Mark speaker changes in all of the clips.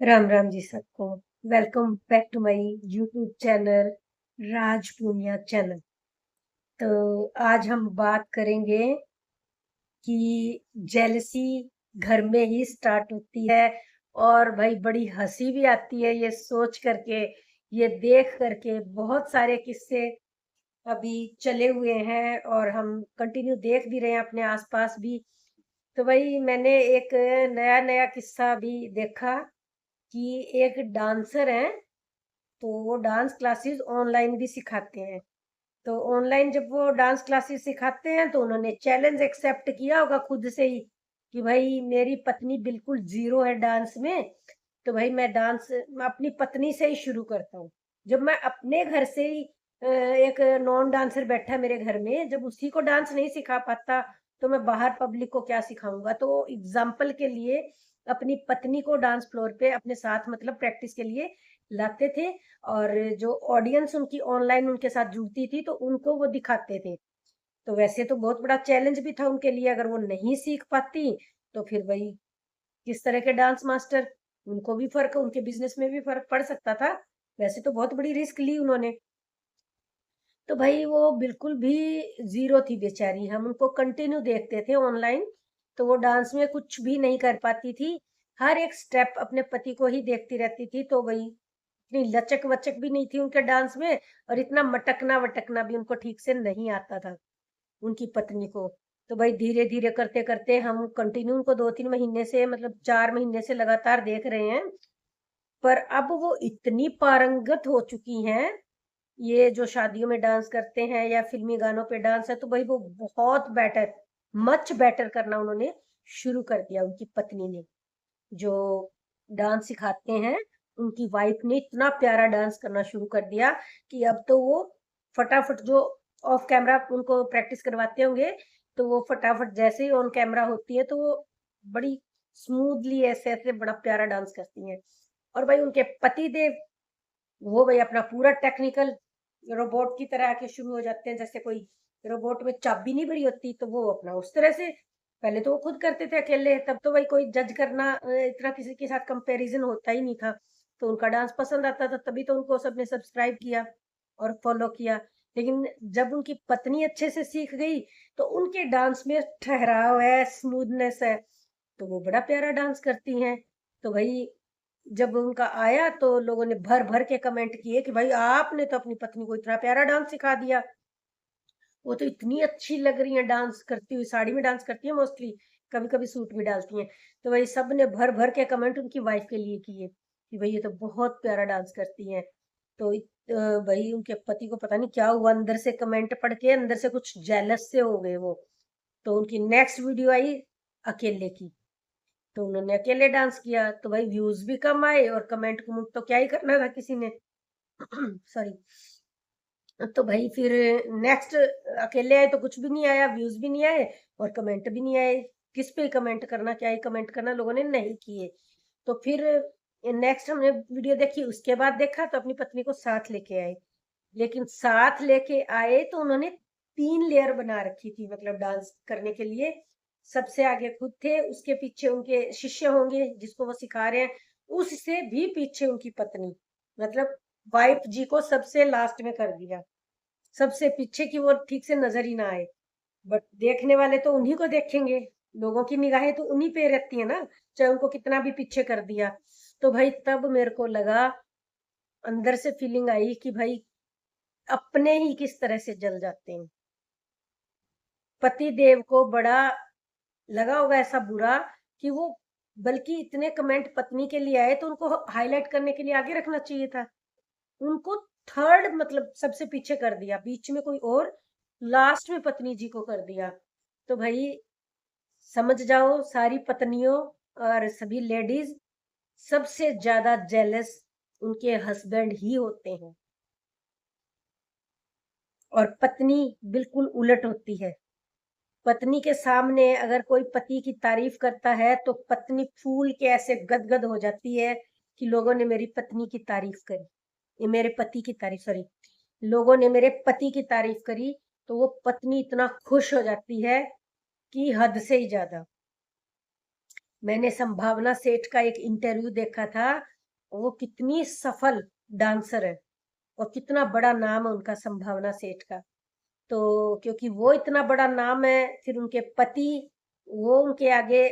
Speaker 1: राम राम जी सबको। Welcome back to my YouTube channel Raj Punia channel. तो आज हम बात करेंगे कि जेलसी घर में ही स्टार्ट होती है। और भाई बड़ी हंसी भी आती है ये सोच करके, ये देख करके। बहुत सारे किस्से अभी चले हुए हैं और हम कंटिन्यू देख भी रहे हैं अपने आसपास भी। तो भाई मैंने एक नया नया किस्सा भी देखा कि एक डांसर है, तो वो डांस क्लासेस ऑनलाइन भी सिखाते हैं। तो ऑनलाइन जब वो डांस क्लासेस सिखाते हैं तो उन्होंने चैलेंज एक्सेप्ट किया होगा खुद से ही कि भाई मेरी पत्नी बिल्कुल जीरो है डांस में। तो भाई मैं डांस अपनी पत्नी से ही शुरू करता हूँ। जब मैं अपने घर से ही एक नॉन डांसर बैठा है मेरे घर में, जब उसी को डांस नहीं सिखा पाता तो मैं बाहर पब्लिक को क्या सिखाऊंगा। तो एग्जाम्पल के लिए अपनी पत्नी को डांस फ्लोर पे अपने साथ मतलब प्रैक्टिस के लिए लाते थे। और जो ऑडियंस उनकी ऑनलाइन उनके साथ जुड़ती थी तो उनको वो दिखाते थे। तो वैसे तो बहुत बड़ा चैलेंज भी था उनके लिए, अगर वो नहीं सीख पाती तो फिर वही किस तरह के डांस मास्टर, उनको भी फर्क, उनके बिजनेस में भी फर्क पड़ सकता था। वैसे तो बहुत बड़ी रिस्क ली उन्होंने। तो भाई वो बिल्कुल भी जीरो थी बेचारी, हम उनको कंटिन्यू देखते थे ऑनलाइन। तो वो डांस में कुछ भी नहीं कर पाती थी, हर एक स्टेप अपने पति को ही देखती रहती थी। तो वही इतनी लचक वचक भी नहीं थी उनके डांस में, और इतना मटकना वटकना भी उनको ठीक से नहीं आता था उनकी पत्नी को। तो भाई धीरे धीरे करते करते हम कंटिन्यू उनको 2-3 महीने से, मतलब 4 महीने से लगातार देख रहे हैं। पर अब वो इतनी पारंगत हो चुकी हैं, ये जो शादियों में डांस करते हैं या फिल्मी गानों पे डांस है, तो भाई वो बहुत बेटर, मच बेटर करना उन्होंने शुरू कर दिया। उनकी पत्नी ने जो डांस सिखाते हैं, उनकी वाइफ ने इतना प्यारा डांस करना शुरू कर दिया कि अब तो वो फटाफट जो ऑफ कैमरा उनको प्रैक्टिस करवाते होंगे, तो वो फटाफट जैसे ही ऑन कैमरा होती है तो वो बड़ी स्मूथली ऐसे ऐसे बड़ा प्यारा डांस करती हैं। और भाई उनके पति देव, वो भाई अपना पूरा टेक्निकल रोबोट की तरह आके शुरू हो जाते हैं। जैसे कोई रोबोट में चाबी नहीं भरी होती, तो वो अपना उस तरह से पहले तो वो खुद करते थे अकेले। तब तो भाई कोई जज करना इतना किसी के साथ कंपैरिजन होता ही नहीं था। तो उनका डांस पसंद आता था तभी तो उनको सबने सब्सक्राइब किया और फॉलो किया। लेकिन जब उनकी पत्नी अच्छे से सीख गई तो उनके डांस में ठहराव है, स्मूथनेस है, तो वो बड़ा प्यारा डांस करती हैं। तो भाई जब उनका आया तो लोगों ने भर भर के कमेंट किए कि भाई आपने तो अपनी पत्नी को इतना प्यारा डांस सिखा दिया, वो तो इतनी अच्छी लग रही है डांस करती हुई, साड़ी में डांस करती है मोस्टली, कभी कभी सूट भी डालती हैं। तो भाई सब ने भर भर के कमेंट उनकी वाइफ के लिए किए कि भाई ये तो बहुत प्यारा डांस करती हैं। तो भाई उनके पति को पता नहीं क्या हुआ, अंदर से कमेंट पढ़ के अंदर से कुछ जेलस से हो गए वो। तो उनकी नेक्स्ट वीडियो आई अकेले की, तो उन्होंने अकेले डांस किया। तो भाई व्यूज भी कम आए और कमेंट कमेंट तो क्या ही करना था किसी ने। सॉरी। तो भाई फिर नेक्स्ट अकेले आए तो कुछ भी नहीं आया, व्यूज भी नहीं आए और कमेंट भी नहीं आए। किस पे कमेंट करना, क्या ही कमेंट करना, लोगों ने नहीं किए। तो फिर नेक्स्ट हमने वीडियो देखी, उसके बाद देखा तो अपनी पत्नी को साथ लेके आए। लेकिन साथ लेके आए तो उन्होंने 3 लेयर बना रखी थी, मतलब डांस करने के लिए। सबसे आगे खुद थे, उसके पीछे उनके शिष्य होंगे जिसको वो सिखा रहे हैं, उससे भी पीछे उनकी पत्नी, मतलब वाइफ जी को सबसे लास्ट में कर दिया, सबसे पीछे की वो ठीक से नजर ही ना आए। बट देखने वाले तो उन्हीं को देखेंगे, लोगों की निगाहें तो उन्हीं पे रहती है ना, चाहे उनको कितना भी पीछे कर दिया। तो भाई तब मेरे को लगा, अंदर से फीलिंग आई कि भाई अपने ही किस तरह से जल जाते हैं। पति देव को बड़ा लगा होगा ऐसा बुरा कि वो, बल्कि इतने कमेंट पत्नी के लिए आए तो उनको हाईलाइट करने के लिए आगे रखना चाहिए था, उनको थर्ड मतलब सबसे पीछे कर दिया, बीच में कोई और, लास्ट में पत्नी जी को कर दिया। तो भाई समझ जाओ सारी पत्नियों और सभी लेडीज, सबसे ज्यादा जेलस उनके हस्बैंड ही होते हैं। और पत्नी बिल्कुल उलट होती है। पत्नी के सामने अगर कोई पति की तारीफ करता है तो पत्नी फूल के ऐसे गदगद हो जाती है कि लोगों ने मेरी पत्नी की तारीफ करी, ये मेरे पति की तारीफ, सॉरी, लोगों ने मेरे पति की तारीफ करी। तो वो पत्नी इतना खुश हो जाती है कि हद से ही ज्यादा। मैंने संभावना सेठ का एक इंटरव्यू देखा था। वो कितनी सफल डांसर है और कितना बड़ा नाम है उनका, संभावना सेठ का। तो क्योंकि वो इतना बड़ा नाम है, फिर उनके पति, वो उनके आगे,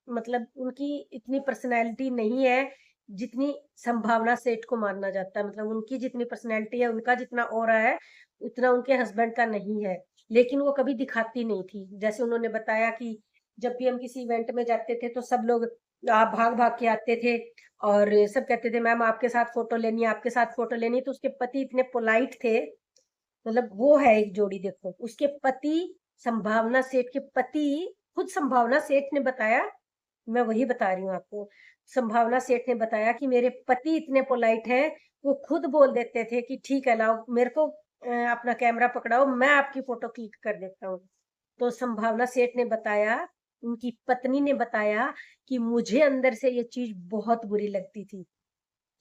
Speaker 1: मतलब उनकी इतनी पर्सनैलिटी नहीं है जितनी संभावना सेठ को माना जाता है। मतलब उनकी जितनी पर्सनैलिटी है, उनका जितना ऑरा है, उतना उनके हस्बैंड का नहीं है। लेकिन वो कभी दिखाती नहीं थी। जैसे उन्होंने बताया कि जब भी हम किसी इवेंट में जाते थे तो सब लोग भाग भाग के आते थे और सब कहते थे मैम आपके साथ फोटो लेनी है, आपके साथ फोटो लेनी है। तो उसके पति इतने पोलाइट थे। मतलब वो है एक जोड़ी, देखो उसके पति, संभावना सेठ के पति, खुद संभावना सेठ ने बताया, मैं वही बता रही हूँ आपको। संभावना सेठ ने बताया कि मेरे पति इतने पोलाइट हैं, वो खुद बोल देते थे कि ठीक है लाओ मेरे को अपना कैमरा पकड़ाओ, मैं आपकी फोटो क्लिक कर देता हूँ। तो संभावना सेठ ने बताया, उनकी पत्नी ने बताया कि मुझे अंदर से ये चीज बहुत बुरी लगती थी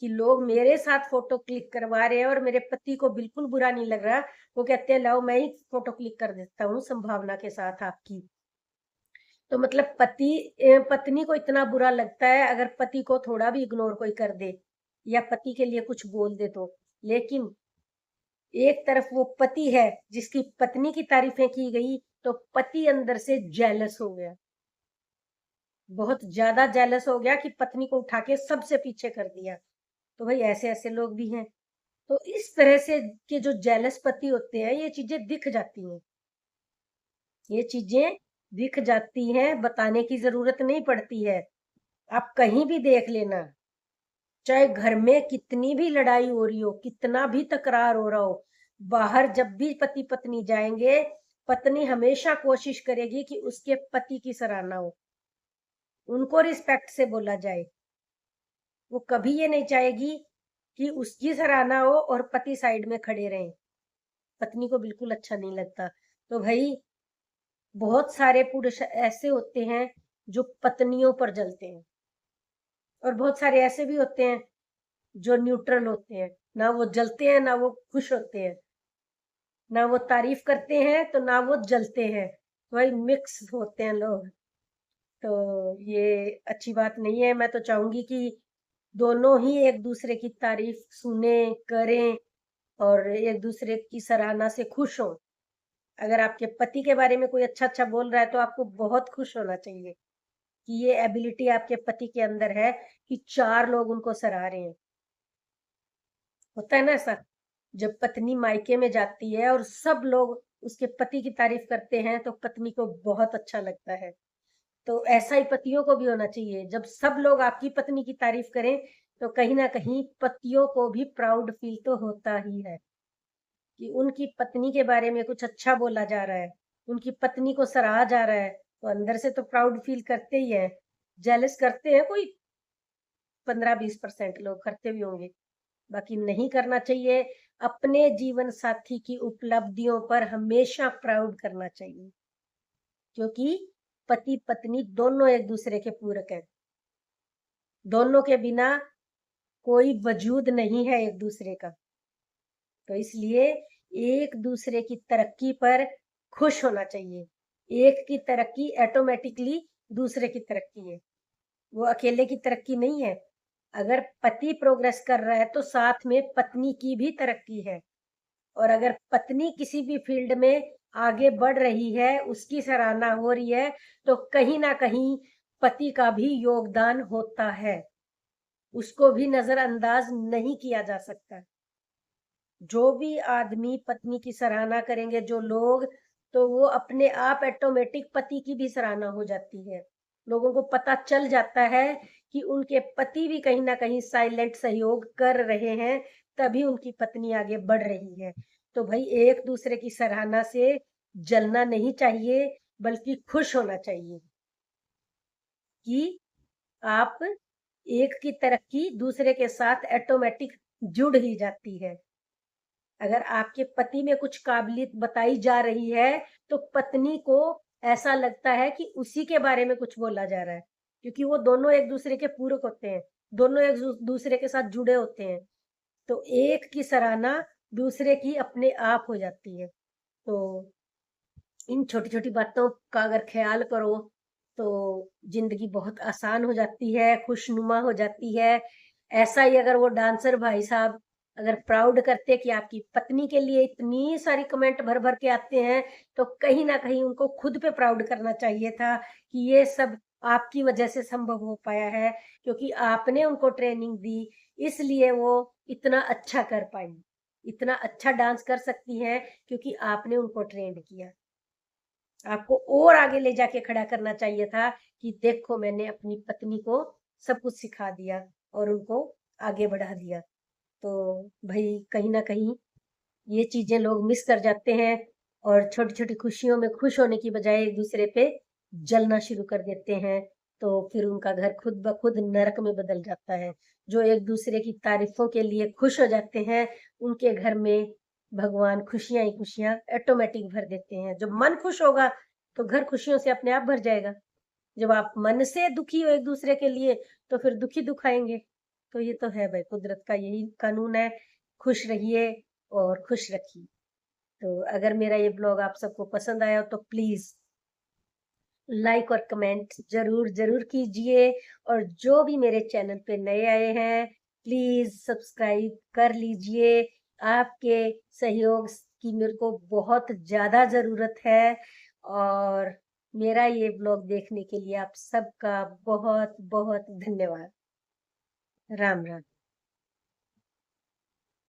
Speaker 1: कि लोग मेरे साथ फोटो क्लिक करवा रहे हैं और मेरे पति को बिल्कुल बुरा नहीं लग रहा। वो कहते हैं लाओ मैं ही फोटो क्लिक कर देता हूँ संभावना के साथ आपकी। तो मतलब पत्नी को इतना बुरा लगता है अगर पति को थोड़ा भी इग्नोर कोई कर दे या पति के लिए कुछ बोल दे तो। लेकिन एक तरफ वो पति है जिसकी पत्नी की तारीफें की गई, तो पति अंदर से जेलस हो गया, बहुत ज्यादा जेलस हो गया कि पत्नी को उठा के सबसे पीछे कर दिया। तो भाई ऐसे ऐसे लोग भी हैं। तो इस तरह से के जो जेलस पति होते हैं, ये चीजें दिख जाती हैं, ये चीजें दिख जाती हैं, बताने की जरूरत नहीं पड़ती है। आप कहीं भी देख लेना, चाहे घर में कितनी भी लड़ाई हो रही हो, कितना भी तकरार हो रहा हो, बाहर जब भी पति पत्नी जाएंगे, पत्नी हमेशा कोशिश करेगी कि उसके पति की सराहना हो, उनको रिस्पेक्ट से बोला जाए। वो कभी ये नहीं चाहेगी कि उसकी सराहना हो और पति साइड में खड़े रहें। पत्नी को बिल्कुल अच्छा नहीं लगता। तो भाई बहुत सारे पुरुष ऐसे होते हैं जो पत्नियों पर जलते हैं, और बहुत सारे ऐसे भी होते हैं जो न्यूट्रल होते हैं, ना वो जलते हैं ना वो खुश होते हैं, ना वो तारीफ करते हैं तो ना वो जलते हैं। वही मिक्स होते हैं लोग। तो ये अच्छी बात नहीं है। मैं तो चाहूंगी कि दोनों ही एक दूसरे की तारीफ सुने, करें और एक दूसरे की सराहना से खुश हो। अगर आपके पति के बारे में कोई अच्छा अच्छा बोल रहा है तो आपको बहुत खुश होना चाहिए कि ये एबिलिटी आपके पति के अंदर है कि चार लोग उनको सराह रहे हैं। होता है ना ऐसा, जब पत्नी मायके में जाती है और सब लोग उसके पति की तारीफ करते हैं तो पत्नी को बहुत अच्छा लगता है। तो ऐसा ही पतियों को भी होना चाहिए। जब सब लोग आपकी पत्नी की तारीफ करें तो कहीं ना कहीं पतियों को भी प्राउड फील तो होता ही है कि उनकी पत्नी के बारे में कुछ अच्छा बोला जा रहा है, उनकी पत्नी को सराहा जा रहा है, तो अंदर से तो प्राउड फील करते ही है। जेलस करते हैं कोई 15-20% लोग करते भी होंगे, बाकी नहीं करना चाहिए। अपने जीवन साथी की उपलब्धियों पर हमेशा प्राउड करना चाहिए, क्योंकि पति पत्नी दोनों एक दूसरे के पूरक हैं। दोनों के बिना कोई वजूद नहीं है एक दूसरे का। तो इसलिए एक दूसरे की तरक्की पर खुश होना चाहिए। एक की तरक्की ऑटोमेटिकली दूसरे की तरक्की है, वो अकेले की तरक्की नहीं है। अगर पति प्रोग्रेस कर रहा है तो साथ में पत्नी की भी तरक्की है, और अगर पत्नी किसी भी फील्ड में आगे बढ़ रही है, उसकी सराहना हो रही है, तो कहीं ना कहीं पति का भी योगदान होता है, उसको भी नजरअंदाज नहीं किया जा सकता। जो भी आदमी पत्नी की सराहना करेंगे जो लोग, तो वो अपने आप ऑटोमेटिक पति की भी सराहना हो जाती है। लोगों को पता चल जाता है कि उनके पति भी कहीं ना कहीं साइलेंट सहयोग कर रहे हैं, तभी उनकी पत्नी आगे बढ़ रही है। तो भाई एक दूसरे की सराहना से जलना नहीं चाहिए, बल्कि खुश होना चाहिए कि आप एक की तरक्की दूसरे के साथ ऑटोमेटिक जुड़ ही जाती है। अगर आपके पति में कुछ काबिलियत बताई जा रही है तो पत्नी को ऐसा लगता है कि उसी के बारे में कुछ बोला जा रहा है, क्योंकि वो दोनों एक दूसरे के पूरक होते हैं, दोनों एक दूसरे के साथ जुड़े होते हैं। तो एक की सराहना दूसरे की अपने आप हो जाती है। तो इन छोटी छोटी बातों का अगर ख्याल करो तो जिंदगी बहुत आसान हो जाती है, खुशनुमा हो जाती है। ऐसा ही अगर वो डांसर भाई साहब अगर प्राउड करते कि आपकी पत्नी के लिए इतनी सारी कमेंट भर भर के आते हैं, तो कहीं ना कहीं उनको खुद पे प्राउड करना चाहिए था कि ये सब आपकी वजह से संभव हो पाया है, क्योंकि आपने उनको ट्रेनिंग दी, इसलिए वो इतना अच्छा कर पाई, इतना अच्छा डांस कर सकती हैं, क्योंकि आपने उनको ट्रेंड किया। आपको और आगे ले जाके खड़ा करना चाहिए था कि देखो मैंने अपनी पत्नी को सब कुछ सिखा दिया और उनको आगे बढ़ा दिया। तो भाई कहीं ना कहीं ये चीजें लोग मिस कर जाते हैं और छोटी छोटी खुशियों में खुश होने की बजाय एक दूसरे पे जलना शुरू कर देते हैं। तो फिर उनका घर खुद ब खुद नरक में बदल जाता है। जो एक दूसरे की तारीफों के लिए खुश हो जाते हैं, उनके घर में भगवान खुशियां ही खुशियां ऑटोमेटिक भर देते हैं। जब मन खुश होगा तो घर खुशियों से अपने आप भर जाएगा। जब आप मन से दुखी हो एक दूसरे के लिए, तो फिर दुखी दुखाएंगे। तो ये तो है भाई, कुदरत का यही कानून है। खुश रहिए और खुश रखिए। तो अगर मेरा ये ब्लॉग आप सबको पसंद आया हो तो प्लीज लाइक और कमेंट जरूर जरूर कीजिए। और जो भी मेरे चैनल पे नए आए हैं, प्लीज सब्सक्राइब कर लीजिए। आपके सहयोग की मेरे को बहुत ज्यादा जरूरत है। और मेरा ये ब्लॉग देखने के लिए आप सबका बहुत बहुत धन्यवाद। राम राम।